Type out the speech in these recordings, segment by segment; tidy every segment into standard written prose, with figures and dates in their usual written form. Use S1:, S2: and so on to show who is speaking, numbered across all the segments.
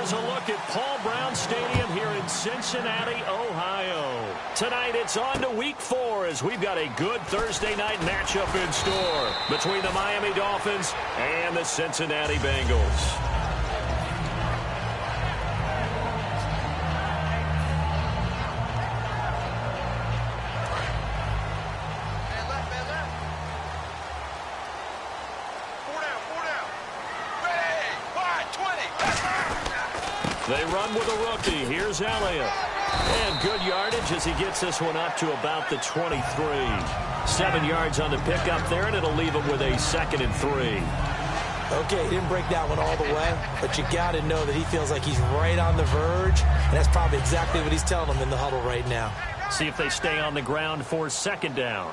S1: is a look at Paul Brown Stadium here in Cincinnati, Ohio. Tonight it's on to Week 4 as we've got a good Thursday night matchup in store between the Miami Dolphins and the Cincinnati Bengals. They run with a rookie. Here's Elliott. And good yardage as he gets this one up to about the 23. 7 yards on the pickup there, and it'll leave him with a 2nd and 3.
S2: Okay, he didn't break that one all the way, but you got to know that he feels like he's right on the verge, and that's probably exactly what he's telling them in the huddle right now.
S1: See if they stay on the ground for 2nd down.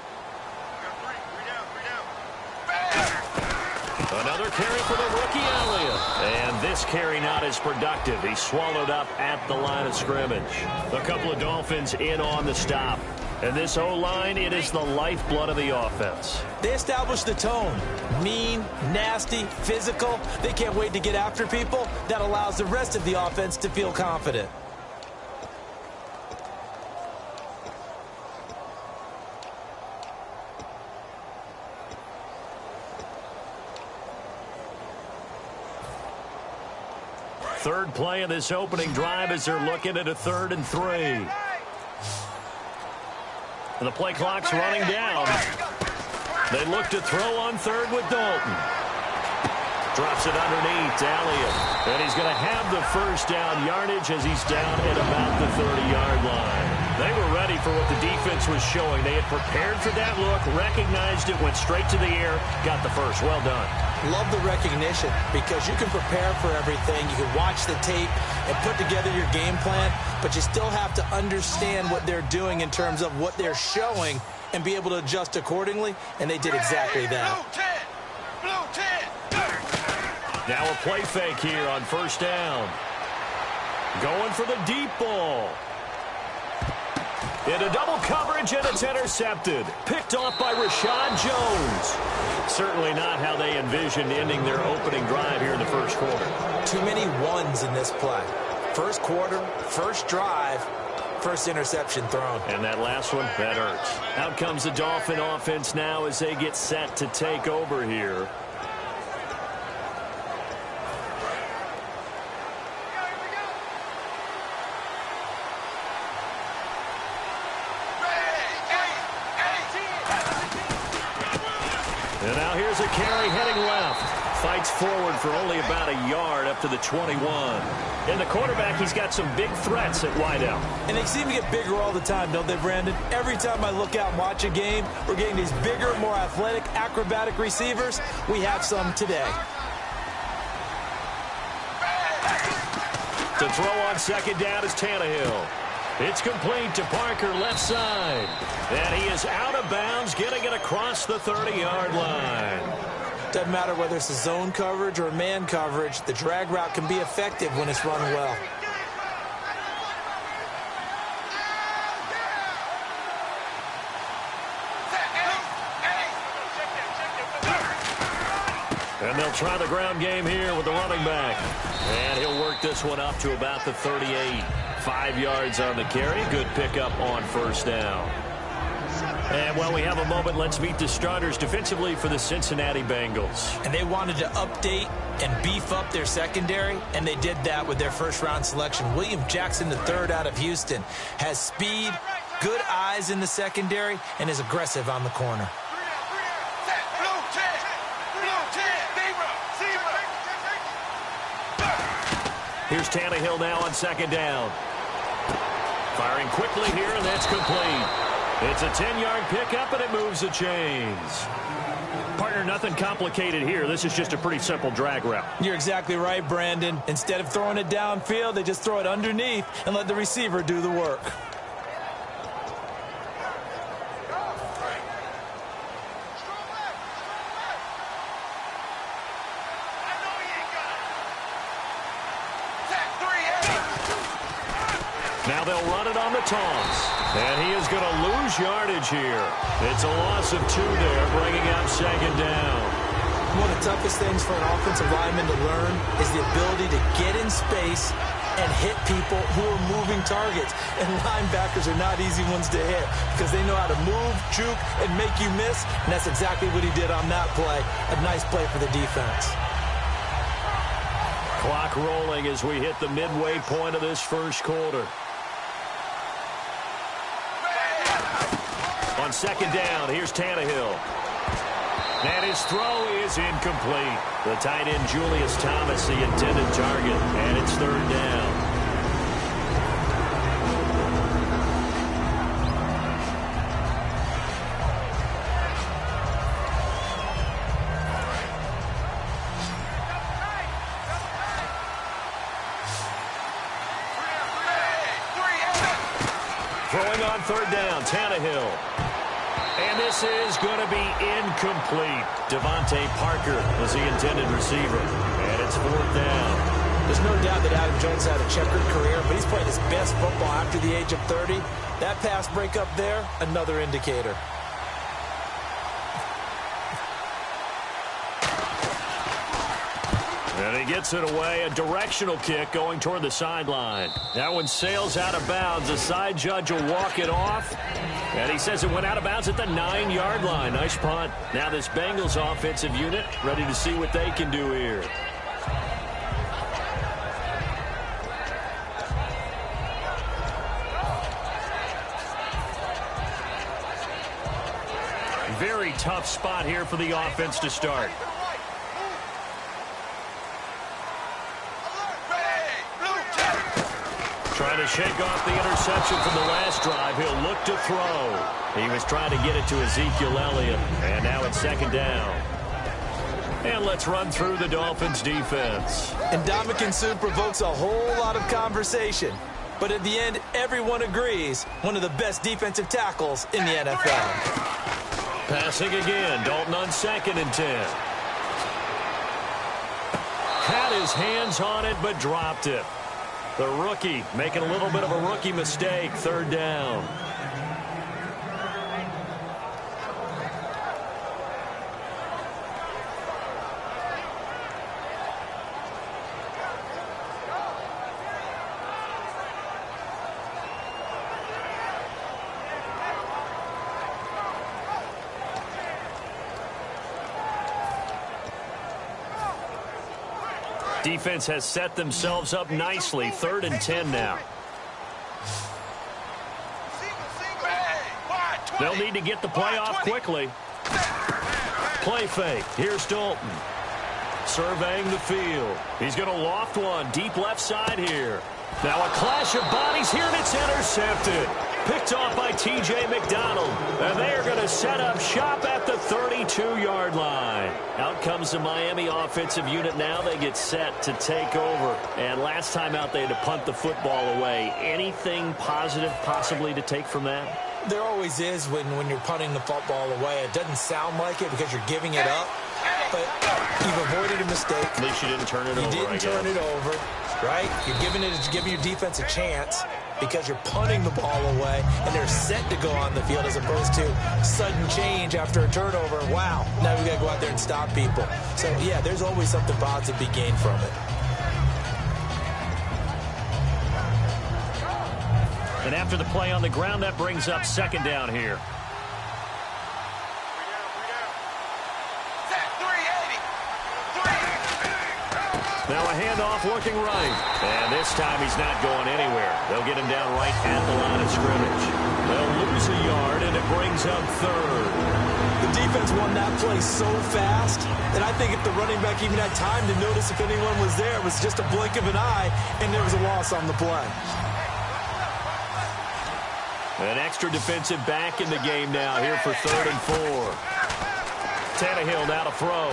S1: Another carry for the rookie Elliott. And this carry not as productive. He swallowed up at the line of scrimmage. A couple of Dolphins in on the stop. And this O-line, it is the lifeblood of the offense.
S2: They established the tone. Mean, nasty, physical. They can't wait to get after people. That allows the rest of the offense to feel confident.
S1: Third play of this opening drive as they're looking at a 3rd and 3. And the play clock's running down. They look to throw on 3rd with Dalton. Drops it underneath to Elliott. And he's going to have the 1st down yardage as he's down at about the 30-yard line. They were ready for what the defense was showing. They had prepared for that look, recognized it, went straight to the air, got the 1st. Well done.
S2: Love the recognition because you can prepare for everything. You can watch the tape and put together your game plan, but you still have to understand what they're doing in terms of what they're showing and be able to adjust accordingly, and they did exactly that.
S1: Now a play fake here on 1st down. Going for the deep ball. Into double coverage, and it's intercepted. Picked off by Rashad Jones. Certainly not how they envisioned ending their opening drive here in the 1st quarter.
S2: Too many ones in this play. 1st quarter, 1st drive, 1st interception thrown.
S1: And that last one, that hurts. Out comes the Dolphin offense now as they get set to take over here. And now here's a carry heading left. Fights forward for only about a yard up to the 21. And the quarterback, he's got some big threats at wideout.
S2: And they seem to get bigger all the time, don't they, Brandon? Every time I look out and watch a game, we're getting these bigger, more athletic, acrobatic receivers. We have some today.
S1: To throw on 2nd down is Tannehill. It's complete to Parker, left side. And he is out of bounds, getting it across the 30-yard line.
S2: Doesn't matter whether it's a zone coverage or man coverage, the drag route can be effective when it's run well.
S1: And they'll try the ground game here with the running back. And he'll work this one up to about the 38. 5 yards on the carry. Good pickup on 1st down. And while we have a moment, let's meet the starters defensively for the Cincinnati Bengals.
S2: And they wanted to update and beef up their secondary, and they did that with their 1st-round selection. William Jackson III out of Houston has speed, good eyes in the secondary, and is aggressive on the corner.
S1: Here's Tannehill now on 2nd down. Firing quickly here, and that's complete. It's a 10-yard pickup, and it moves the chains. Partner, nothing complicated here. This is just a pretty simple drag route.
S2: You're exactly right, Brandon. Instead of throwing it downfield, they just throw it underneath and let the receiver do the work.
S1: Now they'll run it on the toss. And he is going to lose yardage here. It's a loss of 2 there, bringing up 2nd down.
S2: One of the toughest things for an offensive lineman to learn is the ability to get in space and hit people who are moving targets. And linebackers are not easy ones to hit because they know how to move, juke, and make you miss. And that's exactly what he did on that play. A nice play for the defense.
S1: Clock rolling as we hit the midway point of this first quarter. On second down, here's Tannehill. And his throw is incomplete. The tight end, Julius Thomas, the intended target. And it's third down. Throwing on third down, Tannehill. And this is going to be incomplete. Devontae Parker was the intended receiver. And it's fourth down.
S2: There's no doubt that Adam Jones had a checkered career, but he's playing his best football after the age of 30. That pass breakup there, another indicator.
S1: And he gets it away. A directional kick going toward the sideline. That one sails out of bounds. The side judge will walk it off. And he says it went out of bounds at the 9-yard line. Nice punt. Now this Bengals offensive unit ready to see what they can do here. Very tough spot here for the offense to start. Trying to shake off the interception from the last drive. He'll look to throw. He was trying to get it to Ezekiel Elliott. And now it's second down. And let's run through the Dolphins defense.
S2: And Ndamukong Suh provokes a whole lot of conversation. But at the end, everyone agrees one of the best defensive tackles in the NFL.
S1: Passing again. Dalton on 2nd and 10. Had his hands on it, but dropped it. The rookie making a little bit of a rookie mistake. Third down. Defense has set themselves up nicely. 3rd and 10 now. They'll need to get the play off quickly. Play fake. Here's Dalton. Surveying the field. He's going to loft one. Deep left side here. Now a clash of bodies here, and it's intercepted. Picked off by T.J. McDonald. And they are going to set up shop at the 32-yard line. Out comes the Miami offensive unit now. They get set to take over. And last time out, they had to punt the football away. Anything positive possibly to take from that?
S2: There always is when you're punting the football away. It doesn't sound like it because you're giving it up. But you've avoided a mistake.
S1: At least you didn't turn it over.
S2: You didn't turn it over, right? You're giving your defense a chance because you're punting the ball away, and they're set to go on the field as opposed to sudden change after a turnover. Wow, now we got to go out there and stop people. So, yeah, there's always something positive to be gained from it.
S1: And after the play on the ground, that brings up second down here. Now a handoff looking right. And this time he's not going anywhere. They'll get him down right at the line of scrimmage. They'll lose a yard, and it brings up 3rd.
S2: The defense won that play so fast that I think if the running back even had time to notice if anyone was there, it was just a blink of an eye, and there was a loss on the play.
S1: An extra defensive back in the game now here for 3rd and 4. Tannehill now to throw.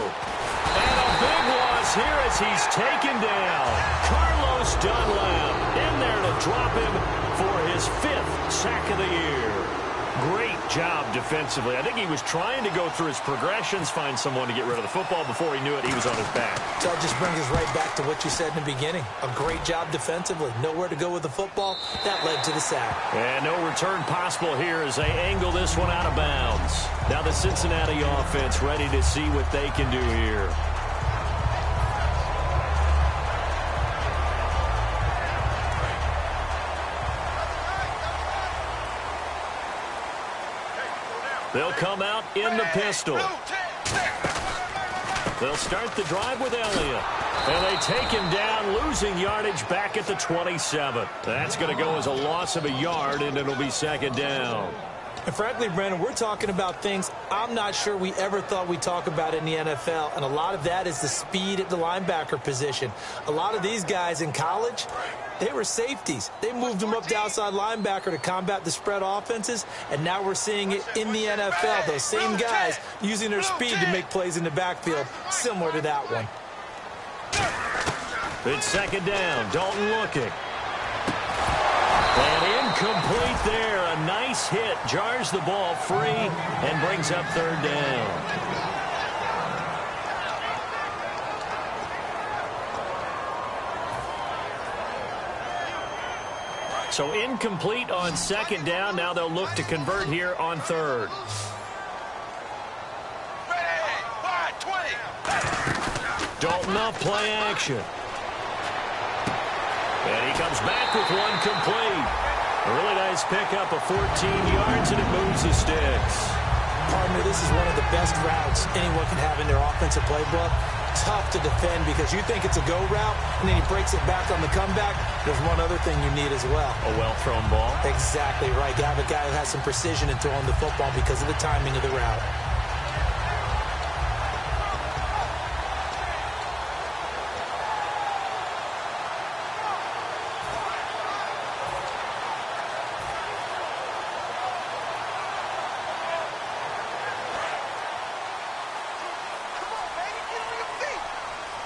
S1: And a big loss here as he's taken down. Carlos Dunlap in there to drop him for his 5th sack of the year. Great job defensively. I think he was trying to go through his progressions, find someone to get rid of the football. Before he knew it, he was on his back.
S2: So that just brings us right back to what you said in the beginning. A great job defensively. Nowhere to go with the football. That led to the sack.
S1: And no return possible here as they angle this one out of bounds. Now the Cincinnati offense ready to see what they can do here. They'll come out in the pistol. They'll start the drive with Elliott. And they take him down, losing yardage back at the 27. That's going to go as a loss of a yard, and it'll be second down.
S2: And frankly, Brandon, we're talking about things I'm not sure we ever thought we'd talk about in the NFL, and a lot of that is the speed at the linebacker position. A lot of these guys in college, they were safeties. They moved them up to outside linebacker to combat the spread offenses, and now we're seeing it in the NFL. Those same guys using their speed to make plays in the backfield, similar to that one.
S1: It's second down. Dalton looking. And incomplete there. A nice hit. Jars the ball free and brings up third down. So incomplete on second down. Now they'll look to convert here on third. Dalton off play action. And he comes back with one complete. A really nice pickup of 14 yards, and it moves the sticks.
S2: Partner, this is one of the best routes anyone can have in their offensive playbook. Tough to defend because you think it's a go route, and then he breaks it back on the comeback. There's one other thing you need as well.
S1: A well-thrown ball.
S2: Exactly right. You have a guy who has some precision in throwing the football because of the timing of the route.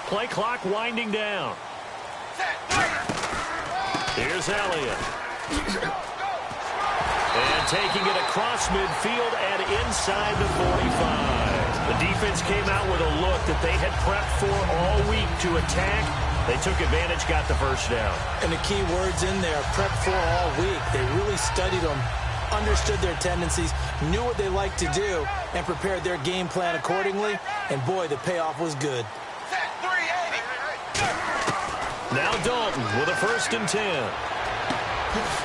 S1: Play clock winding down. Here's Elliott. And taking it across midfield and inside the 45. The defense came out with a look that they had prepped for all week to attack. They took advantage, got the first down.
S2: And the key words in there, prepped for all week. They really studied them, understood their tendencies, knew what they liked to do, and prepared their game plan accordingly. And boy, the payoff was good.
S1: Now Dalton with a 1st and 10.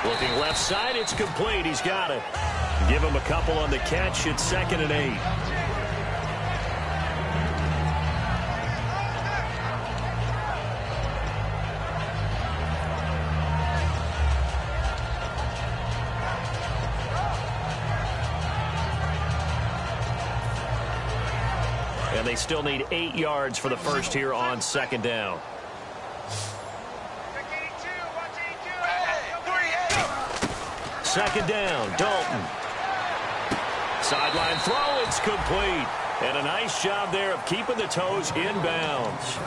S1: Looking left side, it's complete. He's got it. Give him a couple on the catch. It's 2nd and 8. And they still need 8 yards for the first here on 2nd down. Second down, Dalton. Sideline throw, it's complete. And a nice job there of keeping the toes in bounds.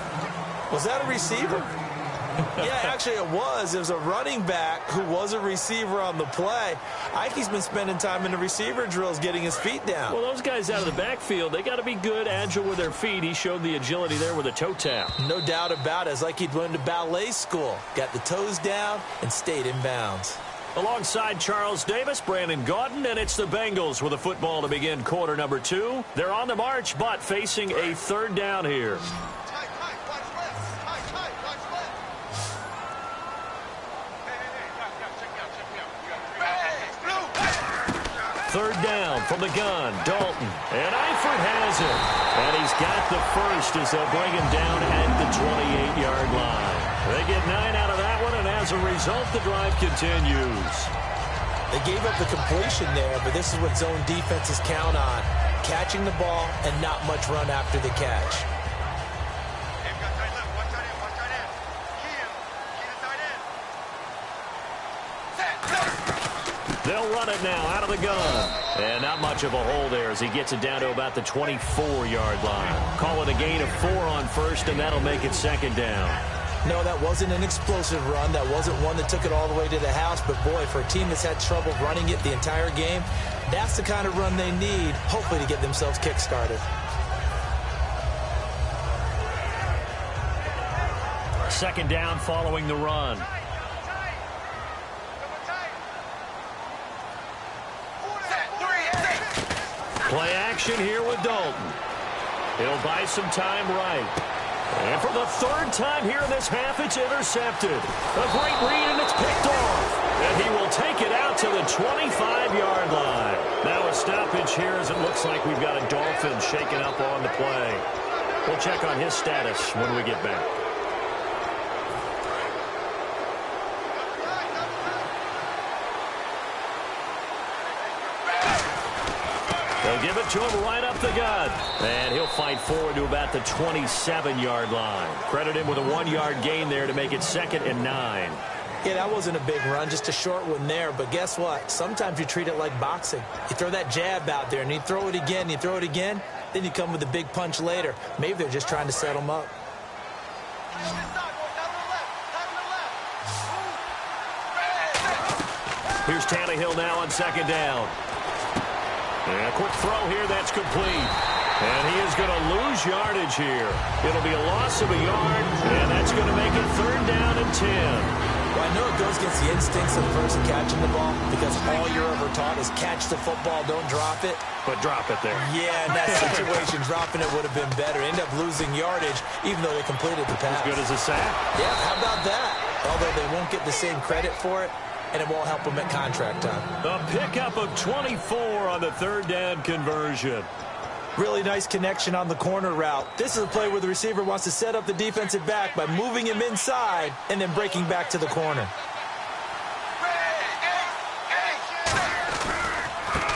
S2: Was that a receiver? Yeah, actually it was. It was a running back who was a receiver on the play. Ike's been spending time in the receiver drills getting his feet down.
S1: Well, those guys out of the backfield, they got to be good, agile with their feet. He showed the agility there with a toe tap.
S2: No doubt about it. It's like he'd went to ballet school. Got the toes down and stayed in bounds.
S1: Alongside Charles Davis, Brandon Gaudin, and it's the Bengals with a football to begin quarter number 2. They're on the march, but facing a 3rd down here. Third down from the gun, Dalton. And Eifert has it. And he's got the first as they'll bring him down at the 28-yard line. They get 9 out of that one, and as a result, the drive continues.
S2: They gave up the completion there, but this is what zone defenses count on. Catching the ball and not much run after the catch.
S1: They'll run it now out of the gun. And not much of a hole there as he gets it down to about the 24-yard line. Call it a gain of 4 on first, and that'll make it 2nd down.
S2: No, that wasn't an explosive run. That wasn't one that took it all the way to the house. But, boy, for a team that's had trouble running it the entire game, that's the kind of run they need, hopefully, to get themselves kick-started.
S1: Second down following the run. Play action here with Dalton. He'll buy some time right. And for the 3rd time here in this half, it's intercepted. A great read, and it's picked off. And he will take it out to the 25-yard line. Now a stoppage here as it looks like we've got a Dolphin shaken up on the play. We'll check on his status when we get back. They'll give it to him right up the gut. And he'll fight forward to about the 27-yard line. Credit him with a 1-yard gain there to make it 2nd and 9.
S2: Yeah, that wasn't a big run, just a short one there. But guess what? Sometimes you treat it like boxing. You throw that jab out there, and you throw it again, you throw it again, then you come with a big punch later. Maybe they're just trying to set him up.
S1: Here's Tannehill now on 2nd down. And a quick throw here, that's complete. And he is going to lose yardage here. It'll be a loss of a yard, and that's going to make it 3rd down and 10.
S2: Well, I know it goes against the instincts of the person catching the ball because all you're ever taught is catch the football, don't drop it.
S1: But drop it there.
S2: Yeah, in that situation, dropping it would have been better. End up losing yardage, even though they completed the pass.
S1: As good as a sack.
S2: Yeah, how about that? Although they won't get the same credit for it, and it won't help them at contract time.
S1: A pickup of 24 on the 3rd down conversion.
S2: Really nice connection on the corner route. This is a play where the receiver wants to set up the defensive back by moving him inside and then breaking back to the corner.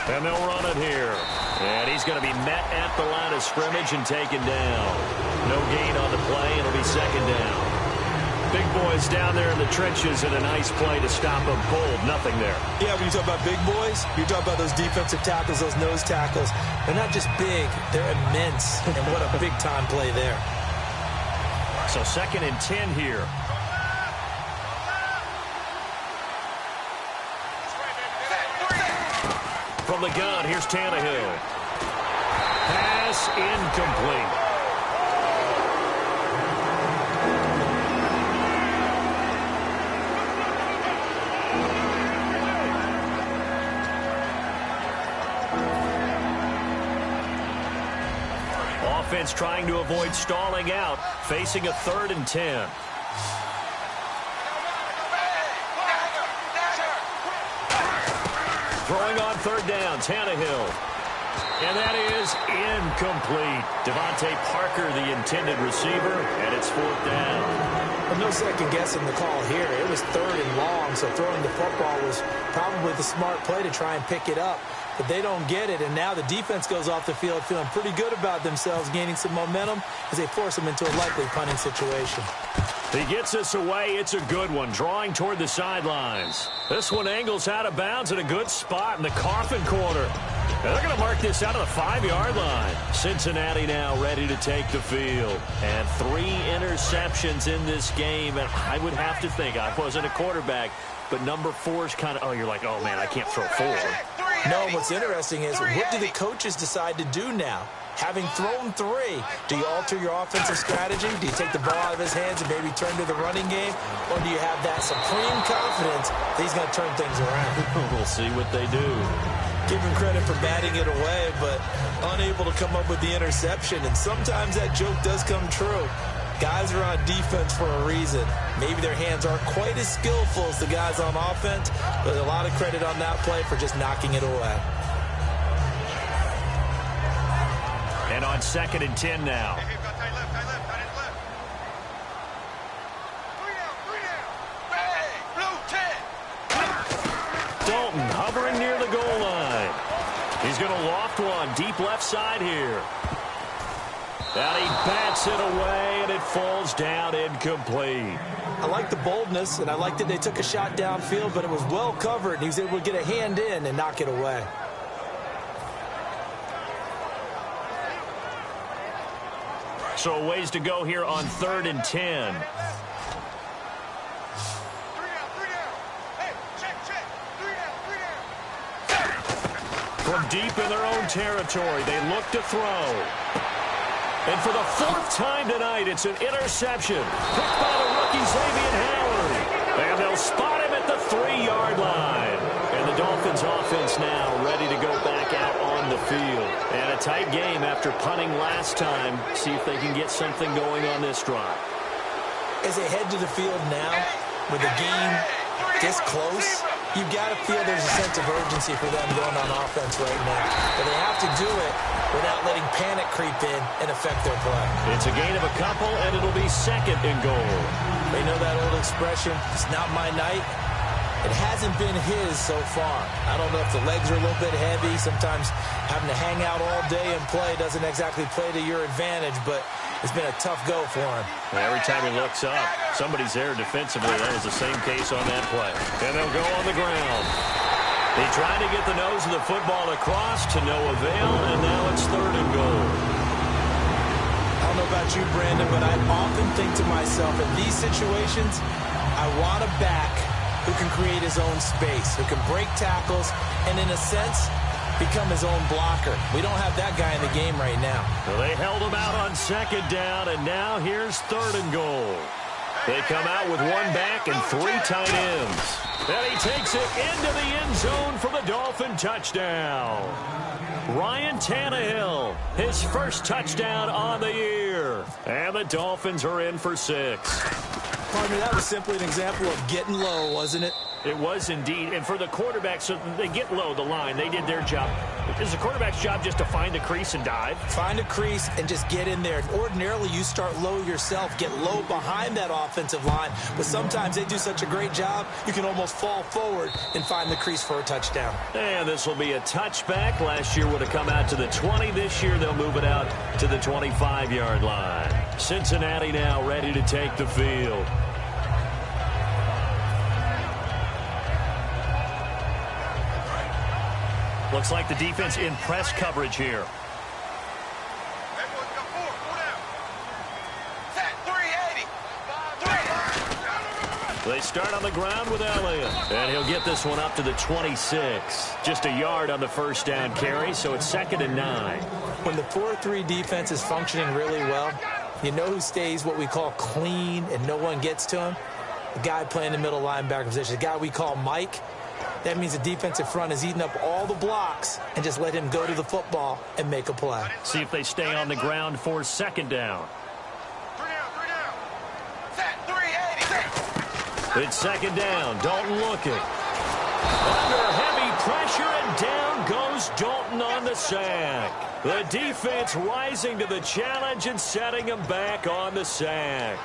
S1: And they'll run it here. And he's going to be met at the line of scrimmage and taken down. No gain on the play. It'll be 2nd down. Big boys down there in the trenches and a nice play to stop a bold nothing there.
S2: Yeah, when you talk about big boys, you talk about those defensive tackles, those nose tackles. They're not just big, they're immense. And what a big-time play there.
S1: So 2nd and 10 here. From the gun, here's Tannehill. Pass incomplete. Offense trying to avoid stalling out, facing a 3rd and 10. Throwing on 3rd down, Tannehill. And that is incomplete. Devontae Parker, the intended receiver, and it's 4th down.
S2: Well, no second guessing the call here. It was 3rd and long, so throwing the football was probably the smart play to try and pick it up. But they don't get it, and now the defense goes off the field feeling pretty good about themselves, gaining some momentum as they force them into a likely punting situation.
S1: He gets us away. It's a good one, drawing toward the sidelines. This one angles out of bounds at a good spot in the coffin corner. And they're going to mark this out of the 5-yard line. Cincinnati now ready to take the field. And 3 interceptions in this game, and I would have to think, I wasn't a quarterback, but number 4 is kind of, oh, you're like, oh, man, I can't throw 4.
S2: No, what's interesting is what do the coaches decide to do now? Having thrown 3, do you alter your offensive strategy? Do you take the ball out of his hands and maybe turn to the running game? Or do you have that supreme confidence that he's going to turn things around?
S1: We'll see what they do.
S2: Give him credit for batting it away, but unable to come up with the interception. And sometimes that joke does come true. Guys are on defense for a reason. Maybe their hands aren't quite as skillful as the guys on offense, but a lot of credit on that play for just knocking it away.
S1: And on 2nd and 10 now. Dalton hovering near the goal line. He's going to loft one deep left side here. And he bats it away, and it falls down incomplete.
S2: I like the boldness, and I like that they took a shot downfield, but it was well covered, and he was able to get a hand in and knock it away.
S1: So a ways to go here on 3rd and 10. From deep in their own territory, they look to throw. And for the 4th time tonight, it's an interception. Picked by the rookie Xavier Howard. And they'll spot him at the 3-yard line. And the Dolphins offense now ready to go back out on the field. And a tight game after punting last time. See if they can get something going on this drive.
S2: As they head to the field now, with the game this close, You've got to feel there's a sense of urgency for them going on offense right now. But they have to do it without letting panic creep in and affect their play.
S1: It's a gain of a couple, and it'll be 2nd and goal.
S2: They know that old expression, it's not my night. It hasn't been his so far. I don't know if the legs are a little bit heavy. Sometimes having to hang out all day and play doesn't exactly play to your advantage, but it's been a tough go for him.
S1: Every time he looks up, somebody's there defensively. That was the same case on that play. And they'll go on the ground. They tried to get the nose of the football across to no avail, and now it's 3rd and goal.
S2: I don't know about you, Brandon, but I often think to myself, in these situations, I want a back who can create his own space, who can break tackles, and in a sense, become his own blocker. We don't have that guy in the game right now.
S1: Well, they held him out on 2nd down, and now here's 3rd and goal. They come out with 1 back and 3 tight ends. And he takes it into the end zone for the Dolphin touchdown. Ryan Tannehill, his first touchdown on the year. And the Dolphins are in for 6.
S2: Pardon me, that was simply an example of getting low, wasn't it?
S1: It was indeed. And for the quarterback, so they get low the line. They did their job. Is the quarterback's job just to find a crease and dive?
S2: Find a crease and just get in there. Ordinarily, you start low yourself, get low behind that offensive line. But sometimes they do such a great job, you can almost fall forward and find the crease for a touchdown.
S1: And this will be a touchback. Last year would have come out to the 20. This year they'll move it out to the 25-yard line. Cincinnati now ready to take the field. Looks like the defense in press coverage here. They start on the ground with Elliott. And he'll get this one up to the 26. Just a yard on the first down carry, so it's 2nd and 9.
S2: When the 4-3 defense is functioning really well, you know who stays what we call clean and no one gets to him? The guy playing the middle linebacker position, the guy we call Mike. That means the defensive front is eating up all the blocks and just let him go to the football and make a play.
S1: See if they stay on the ground for 2nd down. It's 2nd down. Dalton looking. Under heavy pressure, and down goes Dalton on the sack. The defense rising to the challenge and setting him back on the sack.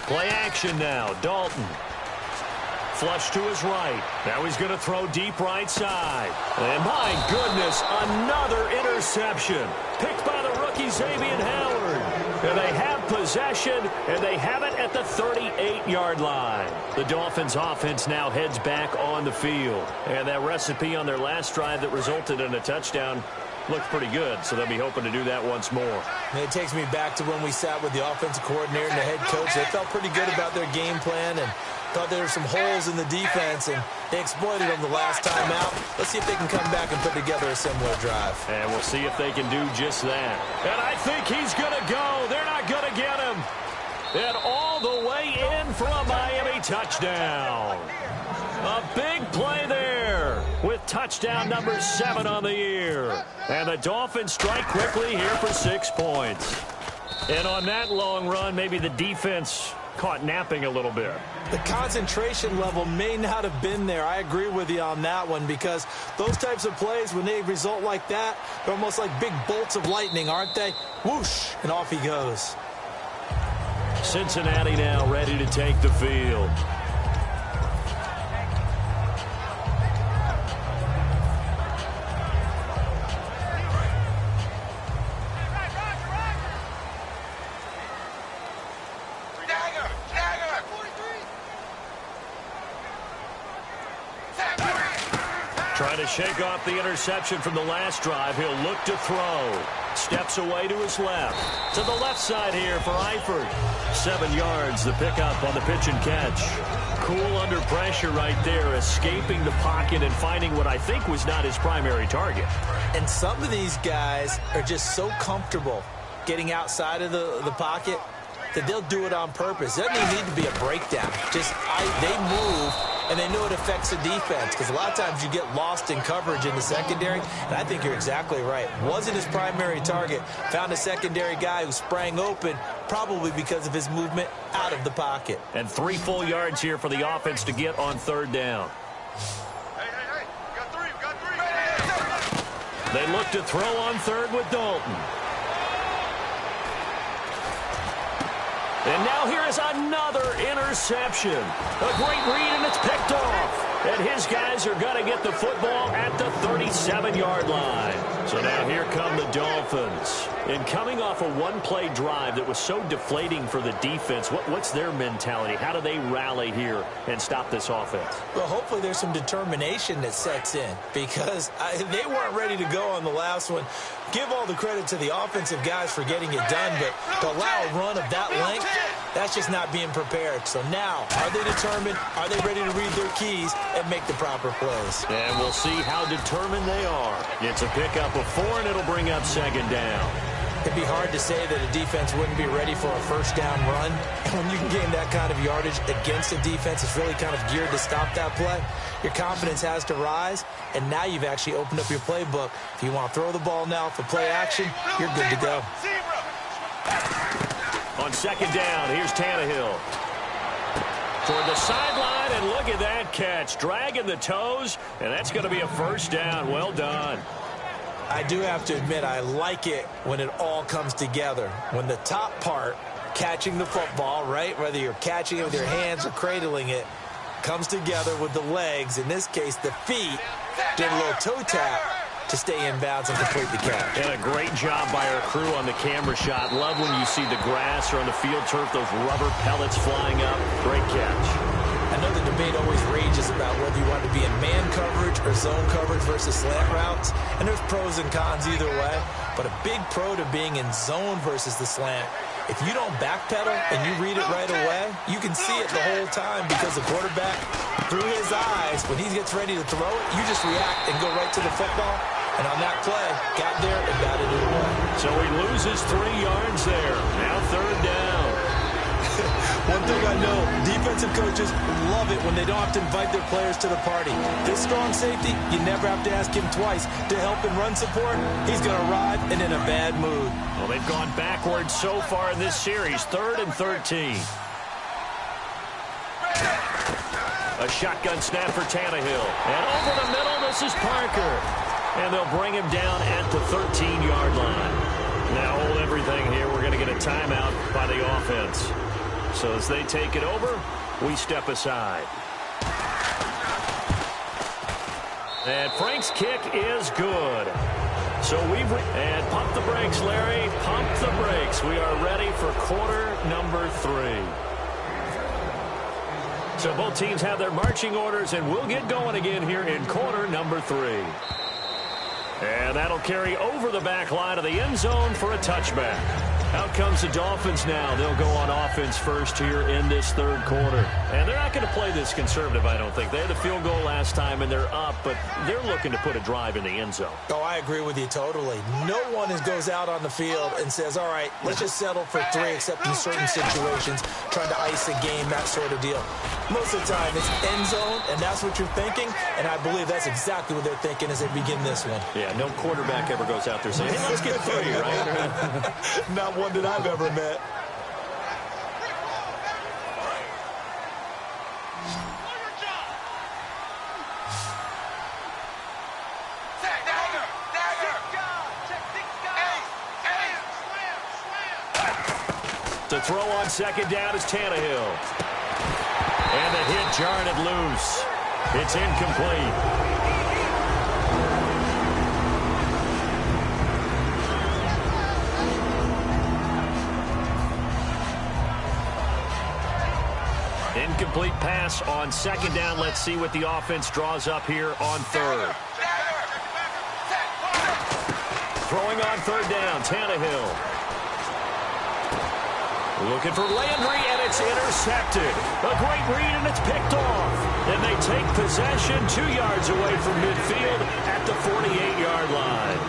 S1: Play action now. Dalton. Flush to his right. Now he's going to throw deep right side. And my goodness, another interception. Picked by the rookie Xavier Howard. And they have possession, and they have it at the 38-yard line. The Dolphins' offense now heads back on the field. And that recipe on their last drive that resulted in a touchdown looked pretty good, so they'll be hoping to do that once more.
S2: And it takes me back to when we sat with the offensive coordinator and the head coach. They felt pretty good about their game plan and thought there were some holes in the defense, and they exploited them the last time out. Let's see if they can come back and put together a similar drive.
S1: And we'll see if they can do just that. And I think he's going to go. They're not going to get him. And all the way in for a Miami touchdown. A big play there with touchdown number 7 on the year. And the Dolphins strike quickly here for 6 points. And on that long run, maybe the defense caught napping a little bit.
S2: The concentration level may not have been there. I agree with you on that one, because those types of plays, when they result like that, they're almost like big bolts of lightning, aren't they? Whoosh, and off he goes.
S1: Cincinnati now ready to take the field. Trying to shake off the interception from the last drive. He'll look to throw. Steps away to his left. To the left side here for Eifert. 7 yards, the pickup on the pitch and catch. Cool under pressure right there, escaping the pocket and finding what I think was not his primary target.
S2: And some of these guys are just so comfortable getting outside of the pocket, that they'll do it on purpose. It doesn't even need to be a breakdown. They move, and they know it affects the defense, because a lot of times you get lost in coverage in the secondary, and I think you're exactly right. Wasn't his primary target. Found a secondary guy who sprang open, probably because of his movement out of the pocket.
S1: And 3 full yards here for the offense to get on 3rd down.
S3: Hey, got three.
S1: They look to throw on 3rd with Dalton. And now here is another interception. A great read, and it's picked off. And his guys are going to get the football at the 37-yard line. So now here come the Dolphins. And coming off a one-play drive that was so deflating for the defense, what's their mentality? How do they rally here and stop this offense?
S2: Well, hopefully there's some determination that sets in, because they weren't ready to go on the last one. Give all the credit to the offensive guys for getting it done, but to allow a run of that length, that's just not being prepared. So now, are they determined? Are they ready to read their keys and make the proper plays?
S1: And we'll see how determined they are. It's a pickup of 4, and it'll bring up 2nd down.
S2: It'd be hard to say that a defense wouldn't be ready for a 1st down run. When you can gain that kind of yardage against a defense, it's really kind of geared to stop that play. Your confidence has to rise, and now you've actually opened up your playbook. If you want to throw the ball now for play action, you're good to go.
S1: On 2nd down, here's Tannehill. Toward the sideline, and look at that catch. Dragging the toes, and that's going to be a 1st down. Well done.
S2: I do have to admit, I like it when it all comes together. When the top part, catching the football, right, whether you're catching it with your hands or cradling it, comes together with the legs, in this case the feet, did a little toe tap to stay in bounds and complete the catch.
S1: And a great job by our crew on the camera shot. Love when you see the grass or on the field turf, those rubber pellets flying up. Great catch.
S2: I know the debate always rages about whether you want to be in man coverage or zone coverage versus slant routes, and there's pros and cons either way, but a big pro to being in zone versus the slant. If you don't backpedal and you read it right away, you can see it the whole time, because the quarterback, through his eyes, when he gets ready to throw it, you just react and go right to the football. And on that play, got there and batted it away.
S1: So he loses 3 yards there. Now 3rd down.
S2: One thing I know, defensive coaches love it when they don't have to invite their players to the party. This strong safety, you never have to ask him twice to help in run support. He's going to arrive and in a bad mood.
S1: Well, they've gone backwards so far in this series. 3rd and 13. A shotgun snap for Tannehill. And over the middle, this is Parker. And they'll bring him down at the 13-yard line. Now hold everything here. We're going to get a timeout by the offense. So as they take it over, we step aside. And Frank's kick is good. So and pump the brakes, Larry. Pump the brakes. We are ready for quarter number 3. So both teams have their marching orders, and we'll get going again here in quarter number 3. And that'll carry over the back line of the end zone for a touchback. Out comes the Dolphins now. They'll go on offense first here in this 3rd quarter. And they're not going to play this conservative, I don't think. They had the field goal last time, and they're up, but they're looking to put a drive in the end zone.
S2: Oh, I agree with you totally. No one goes out on the field and says, all right, let's just settle for 3, except in certain situations, trying to ice a game, that sort of deal. Most of the time, it's end zone, and that's what you're thinking, and I believe that's exactly what they're thinking as they begin this one.
S1: Yeah, no quarterback ever goes out there saying, hey, let's get 3, right?
S2: Not one that I've ever met.
S1: To throw on 2nd down is Tannehill. And the hit jarred it loose. It's incomplete. Incomplete pass on 2nd down. Let's see what the offense draws up here on 3rd. Throwing on 3rd down, Tannehill. Looking for Landry, and it's intercepted. A great read, and it's picked off. And they take possession 2 yards away from midfield at the 48-yard line.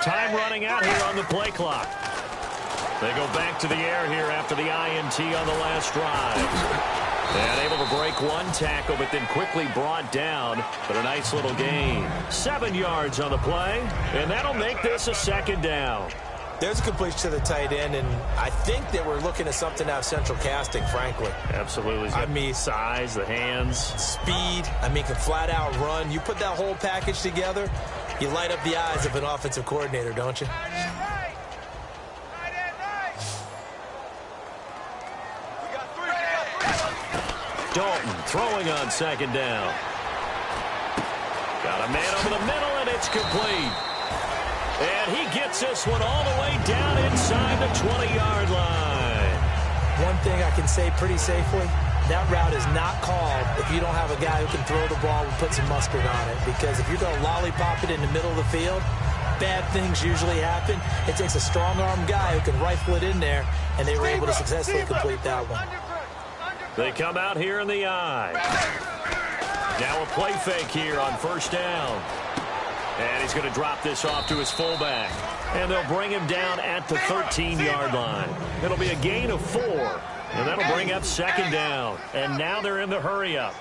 S1: Time running out here on the play clock. They go back to the air here after the INT on the last drive. And able to break one tackle, but then quickly brought down. But a nice little gain. 7 yards on the play, and that'll make this a second down.
S2: There's a completion to the tight end, and I think that we're looking at something out of central casting, frankly.
S1: Absolutely. I mean, size, the hands.
S2: Speed. I mean, can flat out run. You put that whole package together, you light up the eyes of an offensive coordinator, don't you?
S1: Dalton throwing on second down. Got a man over the middle, and it's complete. And he gets this one all the way down inside the 20-yard line.
S2: One thing I can say pretty safely, that route is not called if you don't have a guy who can throw the ball and put some mustard on it. Because if you're going to lollipop it in the middle of the field, bad things usually happen. It takes a strong-arm guy who can rifle it in there, and they were able to successfully complete that one.
S1: They come out here in the eye. Now a play fake here on first down. And he's going to drop this off to his fullback. And they'll bring him down at the 13-yard line. It'll be a gain of 4. And that'll bring up second down. And now they're in the hurry-up.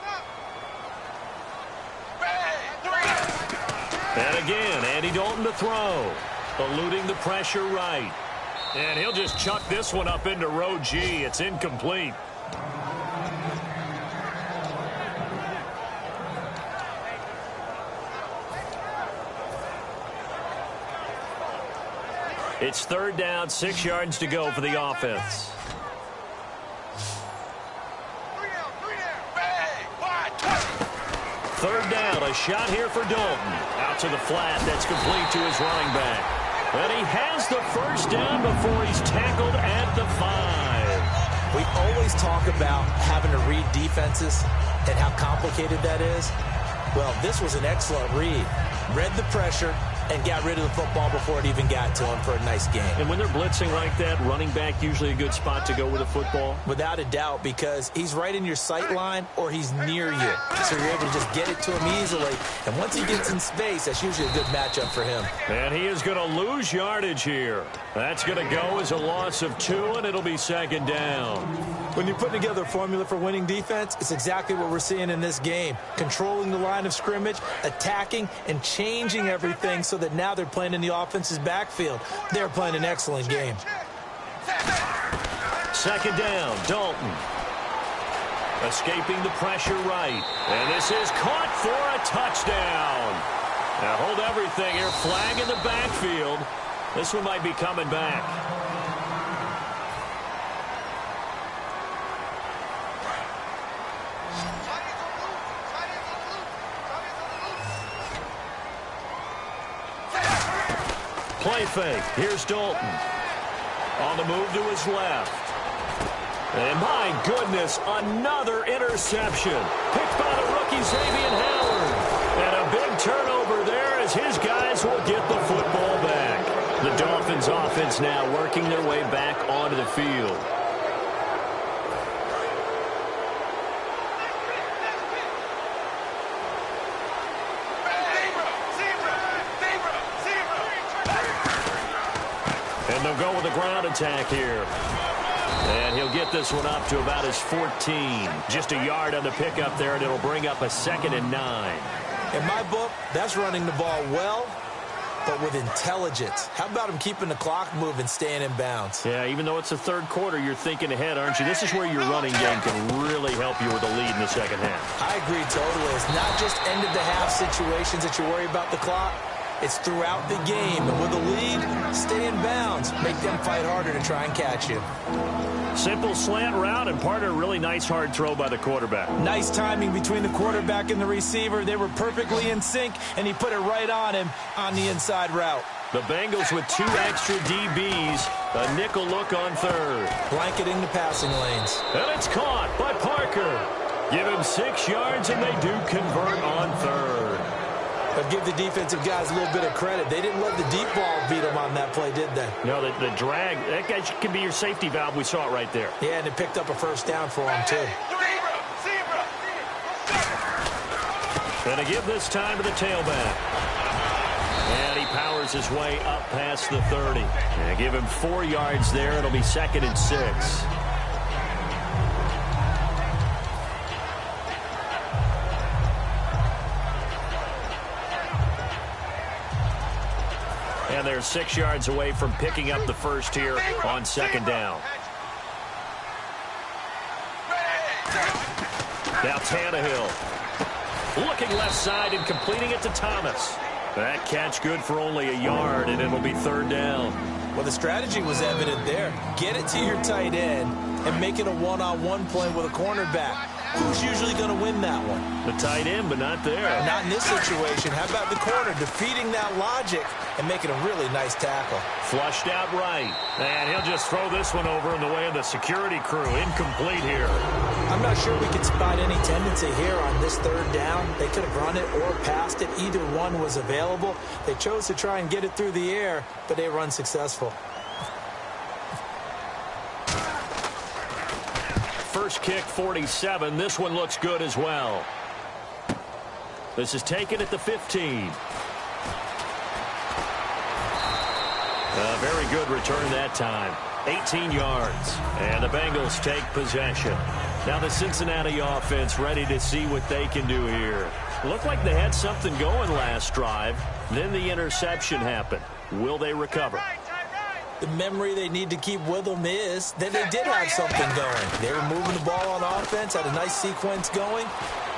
S1: And again, Andy Dalton to throw. Eluding the pressure right. And he'll just chuck this one up into row G. It's incomplete. It's third down, 6 yards to go for the offense. Third down, a shot here for Dalton. Out to the flat, that's complete to his running back. And he has the first down before he's tackled at the 5.
S2: We always talk about having to read defenses and how complicated that is. Well, this was an excellent read. Read the pressure and got rid of the football before it even got to him for a nice game.
S1: And when they're blitzing like that, running back usually a good spot to go with a football?
S2: Without a doubt, because he's right in your sight line or he's near you. So you're able to just get it to him easily. And once he gets in space, that's usually a good matchup for him.
S1: And he is going to lose yardage here. That's going to go as a loss of 2, and it'll be second down.
S2: When you put together a formula for winning defense, it's exactly what we're seeing in this game. Controlling the line of scrimmage, attacking, and changing everything so that now they're playing in the offense's backfield. They're playing an excellent game.
S1: Second down, Dalton. Escaping the pressure right. And this is caught for a touchdown. Now hold everything here. Flag in the backfield. This one might be coming back. Play fake. Here's Dalton. On the move to his left. And my goodness, another interception. Picked by the rookie Xavier Howard. And a big turnover there as his guys will get the football back. The Dolphins offense now working their way back onto the field. And they'll go with a ground attack here. And he'll get this one up to about his 14. Just a yard on the pickup there, and it'll bring up a 2nd and 9.
S2: In my book, that's running the ball well, but with intelligence. How about him keeping the clock moving, staying in bounds?
S1: Yeah, even though it's the third quarter, you're thinking ahead, aren't you? This is where your running game can really help you with a lead in the second half.
S2: I agree totally. It's not just end-of-the-half situations that you worry about the clock. It's throughout the game. And with a lead, stay in bounds. Make them fight harder to try and catch you.
S1: Simple slant route, and part of a really nice hard throw by the quarterback.
S2: Nice timing between the quarterback and the receiver. They were perfectly in sync, and he put it right on him on the inside route.
S1: The Bengals with 2 extra DBs. A nickel look on third.
S2: Blanketing the passing lanes.
S1: And it's caught by Parker. Give him 6 yards, and they do convert on third.
S2: But give the defensive guys a little bit of credit. They didn't let the deep ball beat them on that play, did they?
S1: No, the drag, that guy can be your safety valve. We saw it right there.
S2: Yeah, and it picked up a first down for him, too.
S1: And to give this time to the tailback. And he powers works his way up past the 30. And give him 4 yards there. It'll be 2nd and 6. And they're 6 yards away from picking up the first here on 2nd down. Now Tannehill looking left side and completing it to Thomas. That catch good for only a yard, and it'll be 3rd down.
S2: Well, the strategy was evident there. Get it to your tight end and make it a one-on-one play with a cornerback. Who's usually going to win that one?
S1: The tight end, but not there.
S2: Not in this situation. How about the corner defeating that logic and making a really nice tackle?
S1: Flushed out right. And he'll just throw this one over in the way of the security crew. Incomplete here.
S2: I'm not sure we can spot any tendency here on this 3rd down. They could have run it or passed it. Either one was available. They chose to try and get it through the air, but they were unsuccessful.
S1: First kick, 47. This one looks good as well. This is taken at the 15. A very good return that time. 18 yards. And the Bengals take possession. Now the Cincinnati offense ready to see what they can do here. Looked like they had something going last drive. Then the interception happened. Will they recover?
S2: The memory they need to keep with them is that they did have something going. They were moving the ball on offense, had a nice sequence going.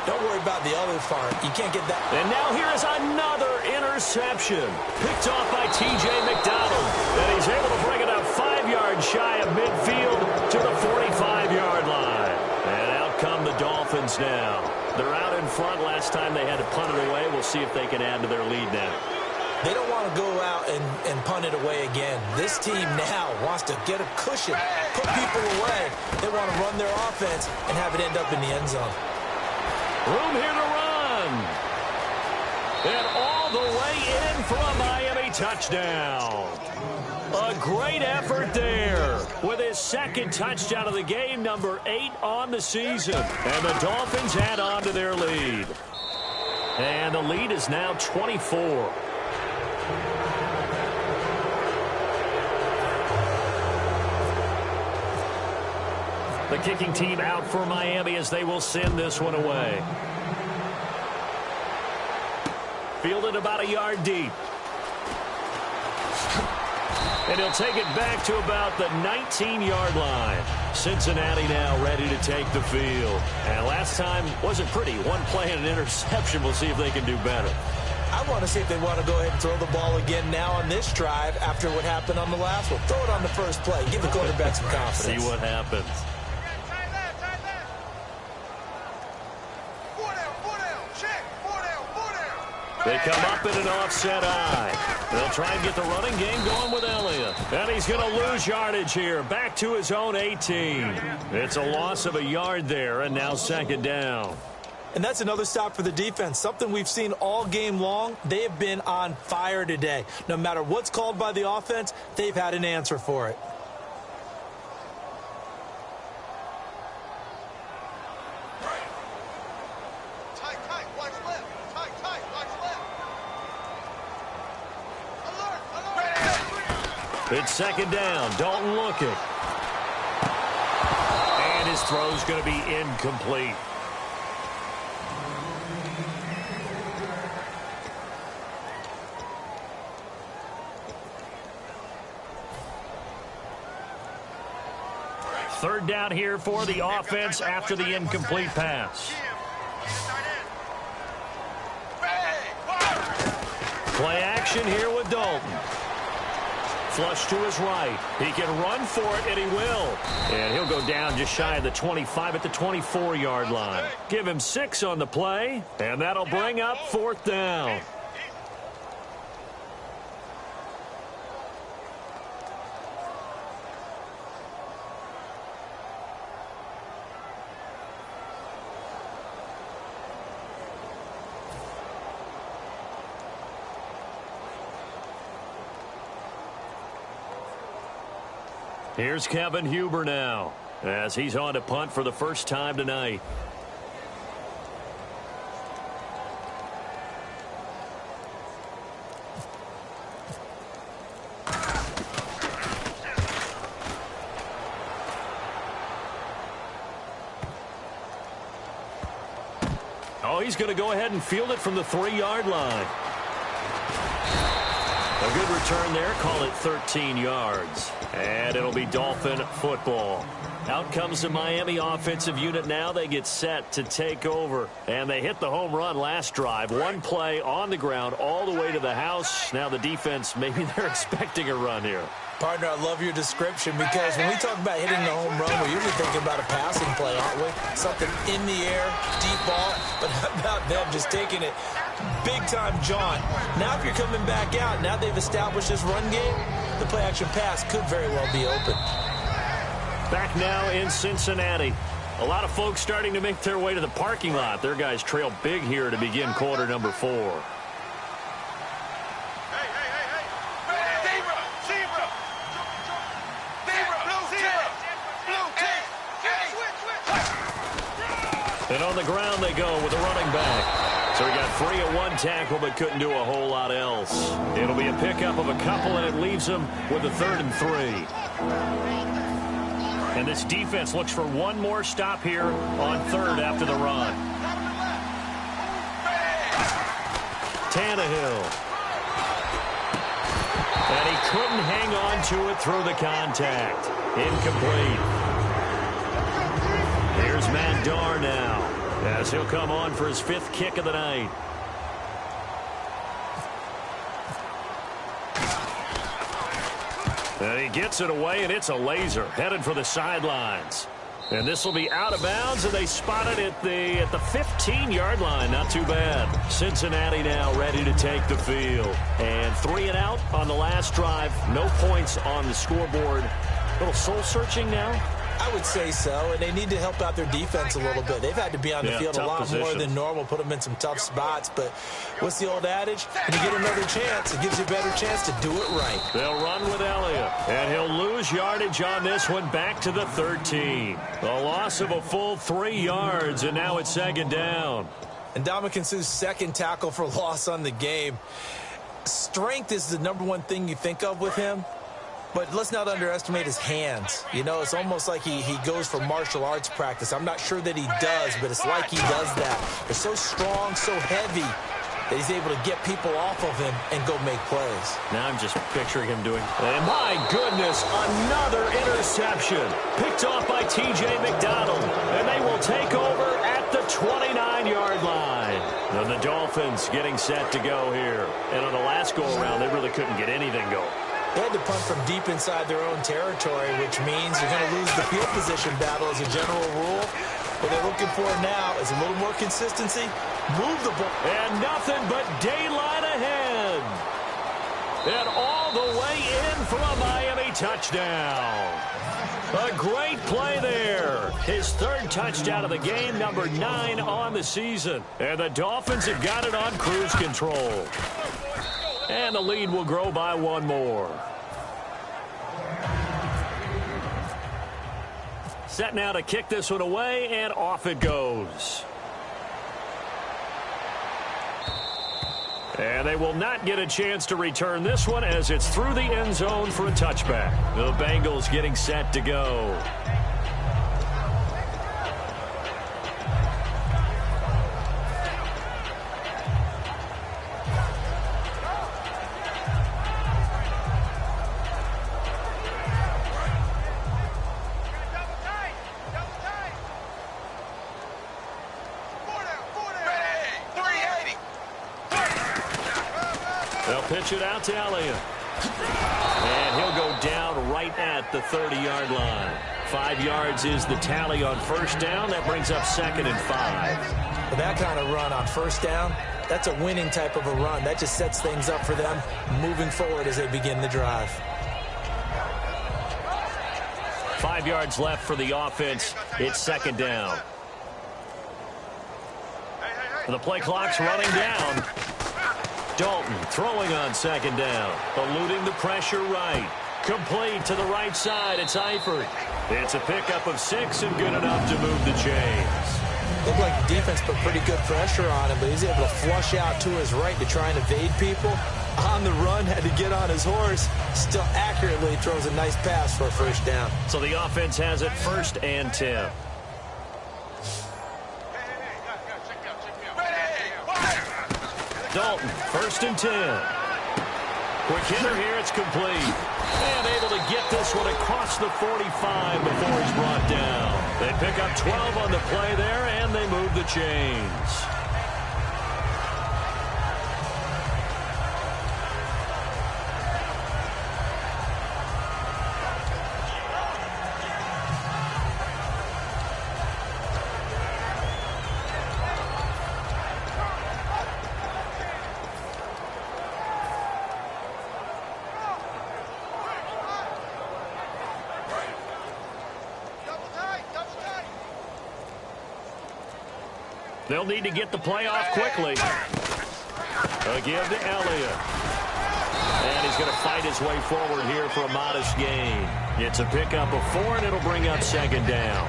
S2: Don't worry about the other part. You can't get that.
S1: And now here is another interception. Picked off by T.J. McDonald. And he's able to bring it up 5 yards shy of midfield to the 45-yard line. And out come the Dolphins now. They're out in front. Last time they had to punt it away. We'll see if they can add to their lead now.
S2: They don't want to go out and punt it away again. This team now wants to get a cushion, put people away. They want to run their offense and have it end up in the end zone.
S1: Room here to run. And all the way in for a Miami touchdown. A great effort there with his 2nd touchdown of the game, number 8 on the season. And the Dolphins add on to their lead. And the lead is now 24. The kicking team out for Miami as they will send this one away. Fielded about a yard deep. And he'll take it back to about the 19-yard line. Cincinnati now ready to take the field. And last time wasn't pretty. One play and an interception. We'll see if they can do better.
S2: I want to see if they want to go ahead and throw the ball again now on this drive after what happened on the last one. Throw it on the first play. Give the quarterback some confidence.
S1: See what happens. They come up in an offset eye. They'll try and get the running game going with Elliott. And he's going to lose yardage here. Back to his own 18. It's a loss of a yard there, and now 2nd down.
S2: And that's another stop for the defense. Something we've seen all game long. They have been on fire today. No matter what's called by the offense, they've had an answer for it.
S1: It's 2nd down. Dalton looking. And his throw's going to be incomplete. Third down here for the offense after the incomplete pass. Play action here with Dalton. Flush to his right. He can run for it, and he will. And he'll go down just shy of the 25 at the 24-yard line. Give him 6 on the play, and that'll bring up 4th down. Here's Kevin Huber now as he's on to punt for the first time tonight. Oh, he's going to go ahead and field it from the 3-yard line. A good return there. Call it 13 yards. And it'll be Dolphin football. Out comes the Miami offensive unit now. They get set to take over. And they hit the home run last drive. One play on the ground all the way to the house. Now the defense, maybe they're expecting a run here.
S2: Partner, I love your description because when we talk about hitting the home run, we're usually thinking about a passing play, aren't we? Something in the air, deep ball, but how about them just taking it big-time jaunt. Now if you're coming back out, now they've established this run game, the play-action pass could very well be open.
S1: Back now in Cincinnati. A lot of folks starting to make their way to the parking lot. Their guys trail big here to begin quarter number 4. And on the ground they go with a running back. So he got free of one tackle but couldn't do a whole lot else. It'll be a pickup of a couple, and it leaves him with a 3rd and 3. And this defense looks for one more stop here on 3rd after the run. Tannehill. And he couldn't hang on to it through the contact. Incomplete. Here's Matt Darr now, as he'll come on for his 5th kick of the night. And he gets it away, and it's a laser, headed for the sidelines. And this will be out of bounds, and they spot it at the 15-yard line. Not too bad. Cincinnati now ready to take the field. And 3 and out on the last drive. No points on the scoreboard. A little soul-searching now.
S2: I would say so, and they need to help out their defense a little bit. They've had to be on the field a lot more than normal, put them in some tough spots. But what's the old adage? When you get another chance, it gives you a better chance to do it right.
S1: They'll run with Elliott, and he'll lose yardage on this one back to the 13. A loss of a full 3 yards, and now it's 2nd down.
S2: And Ndamukong Suh's 2nd tackle for loss on the game. Strength is the #1 thing you think of with him. But let's not underestimate his hands. You know, it's almost like he goes for martial arts practice. I'm not sure that he does, but it's like he does that. They're so strong, so heavy, that he's able to get people off of him and go make plays.
S1: Now I'm just picturing him doing, and my goodness, another interception. Picked off by T.J. McDonald, and they will take over at the 29-yard line. And the Dolphins getting set to go here. And on the last go-around, they really couldn't get anything going.
S2: They had to punt from deep inside their own territory, which means you're going to lose the field position battle as a general rule. What they're looking for now is a little more consistency. Move the ball.
S1: And nothing but daylight ahead. And all the way in for a Miami touchdown. A great play there. His 3rd touchdown of the game, number 9 on the season. And the Dolphins have got it on cruise control. And the lead will grow by 1 more. Set now to kick this one away, and off it goes. And they will not get a chance to return this one as it's through the end zone for a touchback. The Bengals getting set to go. They'll pitch it out to Elliott. And he'll go down right at the 30-yard line. 5 yards is the tally on 1st down. That brings up 2nd and 5.
S2: With that kind of run on 1st down, that's a winning type of a run. That just sets things up for them moving forward as they begin the drive.
S1: 5 yards left for the offense. It's 2nd down. The play clock's running down. Dalton throwing on 2nd down. Eluding the pressure right. Complete to the right side. It's Eifert. It's a pickup of 6 and good enough to move the chains.
S2: Looked like the defense put pretty good pressure on him, but he's able to flush out to his right to try and evade people. On the run, had to get on his horse. Still accurately throws a nice pass for a 1st down.
S1: So the offense has it 1st and 10. Dalton, 1st and 10. Quick hitter here, it's complete. And able to get this one across the 45 before he's brought down. They pick up 12 on the play there, and they move the chains. They'll need to get the play off quickly. A give to Elliott. And he's going to fight his way forward here for a modest gain. It's a pickup of 4, and it'll bring up 2nd down.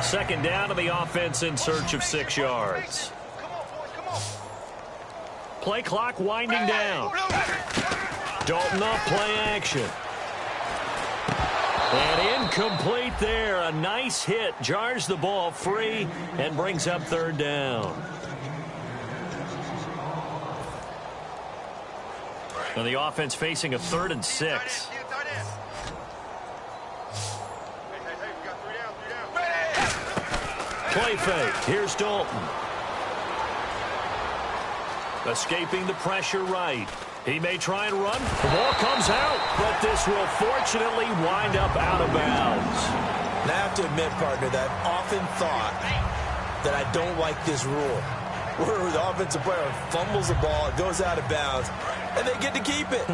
S1: Second down, to the offense in search of 6 yards. Play clock winding down. Dalton off play action. And incomplete there. A nice hit. Jars the ball free and brings up 3rd down. And the offense facing a 3rd and 6. Play fake. Here's Dalton. Escaping the pressure right. He may try and run. The ball comes out, but this will fortunately wind up out of bounds.
S2: And I have to admit, partner, that I've often thought that I don't like this rule, where the offensive player fumbles the ball, it goes out of bounds, and they get to keep it.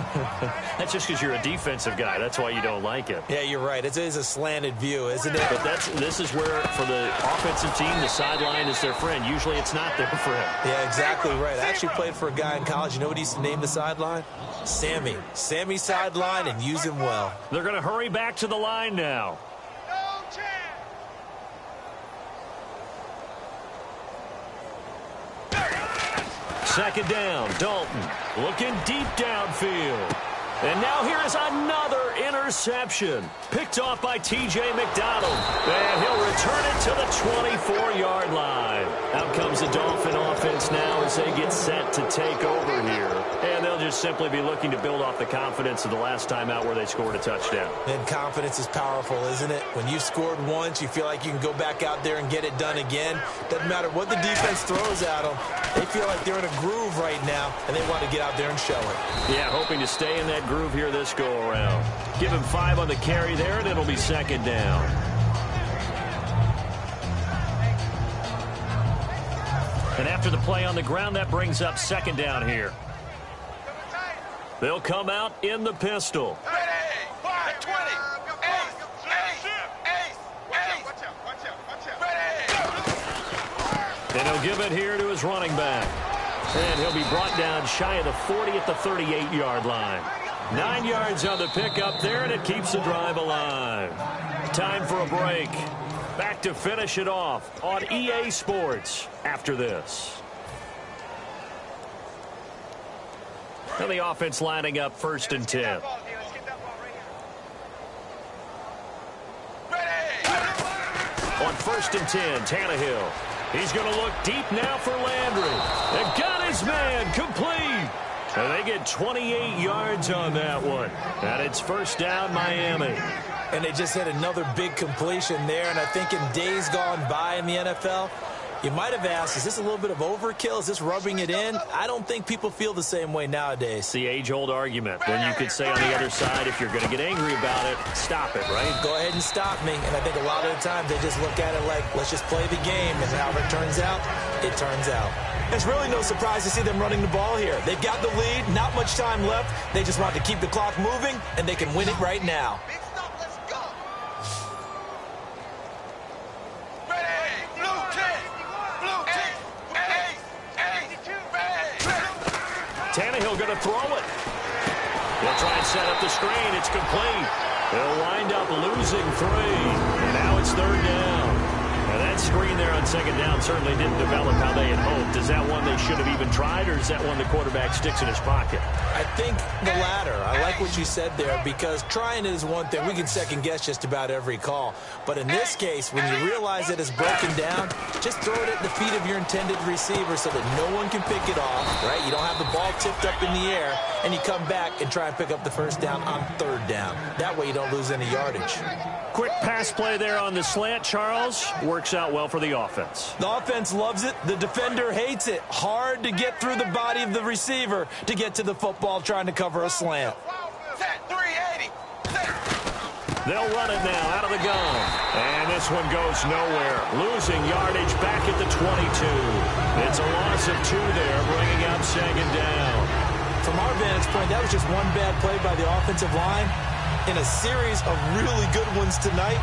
S1: That's just because you're a defensive guy. That's why you don't like it.
S2: Yeah, you're right. It is a slanted view, isn't it?
S1: But this is where, for the offensive team, the sideline is their friend. Usually it's not their friend.
S2: Yeah, exactly right. I actually played for a guy in college. You know what he used to name the sideline? Sammy. Sammy sideline, and use him well.
S1: They're going to hurry back to the line now. Second down, Dalton looking deep downfield. And now here is another interception. Picked off by T.J. McDonald. And he'll return it to the 24-yard line. Out comes the Dolphin offense now as they get set to take over here. And they'll just simply be looking to build off the confidence of the last time out where they scored a touchdown.
S2: And confidence is powerful, isn't it? When you've scored once, you feel like you can go back out there and get it done again. Doesn't matter what the defense throws at them. They feel like they're in a groove right now, and they want to get out there and show it.
S1: Yeah, hoping to stay in that groove here this go-around. Give him 5 on the carry there, and it'll be 2nd down. And after the play on the ground, that brings up 2nd down here. They'll come out in the pistol. And he'll give it here to his running back. And he'll be brought down shy of the 40 at the 38-yard line. 9 yards on the pickup there, and it keeps the drive alive. Time for a break. Back to finish it off on EA Sports after this. And the offense lining up 1st and 10. On 1st and 10, Tannehill. He's going to look deep now for Landry. And got his man complete. And they get 28 yards on that one. And it's 1st down, Miami.
S2: And they just had another big completion there. And I think in days gone by in the NFL, you might have asked, is this a little bit of overkill? Is this rubbing it in? I don't think people feel the same way nowadays.
S1: It's the age-old argument. Then you could say on the other side, if you're going to get angry about it, stop it, right?
S2: Go ahead and stop me. And I think a lot of the times they just look at it like, let's just play the game. And however it turns out, it turns out. It's really no surprise to see them running the ball here. They've got the lead, not much time left. They just want to keep the clock moving, and they can win it right now.
S1: Tannehill going to throw it. He'll try and set up the screen. It's complete. They'll wind up losing 3. And now it's 3rd down. And that screen there on second down certainly didn't develop how they had hoped. Is that one they should have even tried, or is that one the quarterback sticks in his pocket?
S2: I think the latter. I like what you said there, because trying it is one thing. We can second-guess just about every call. But in this case, when you realize that it's broken down, just throw it at the feet of your intended receiver so that no one can pick it off, right? You don't have the ball tipped up in the air, and you come back and try and pick up the first down on third down. That way you don't lose any yardage.
S1: Quick pass play there on the slant, Charles. Works out well for the offense.
S2: The offense loves it. The defender hates it. Hard to get through the body of the receiver to get to the football trying to cover a slant.
S3: Set 380.
S1: They'll run it now out of the gun. And this one goes nowhere. Losing yardage back at the 22. It's a loss of 2 there, bringing up second down.
S2: From our vantage point, that was just one bad play by the offensive line in a series of really good ones tonight.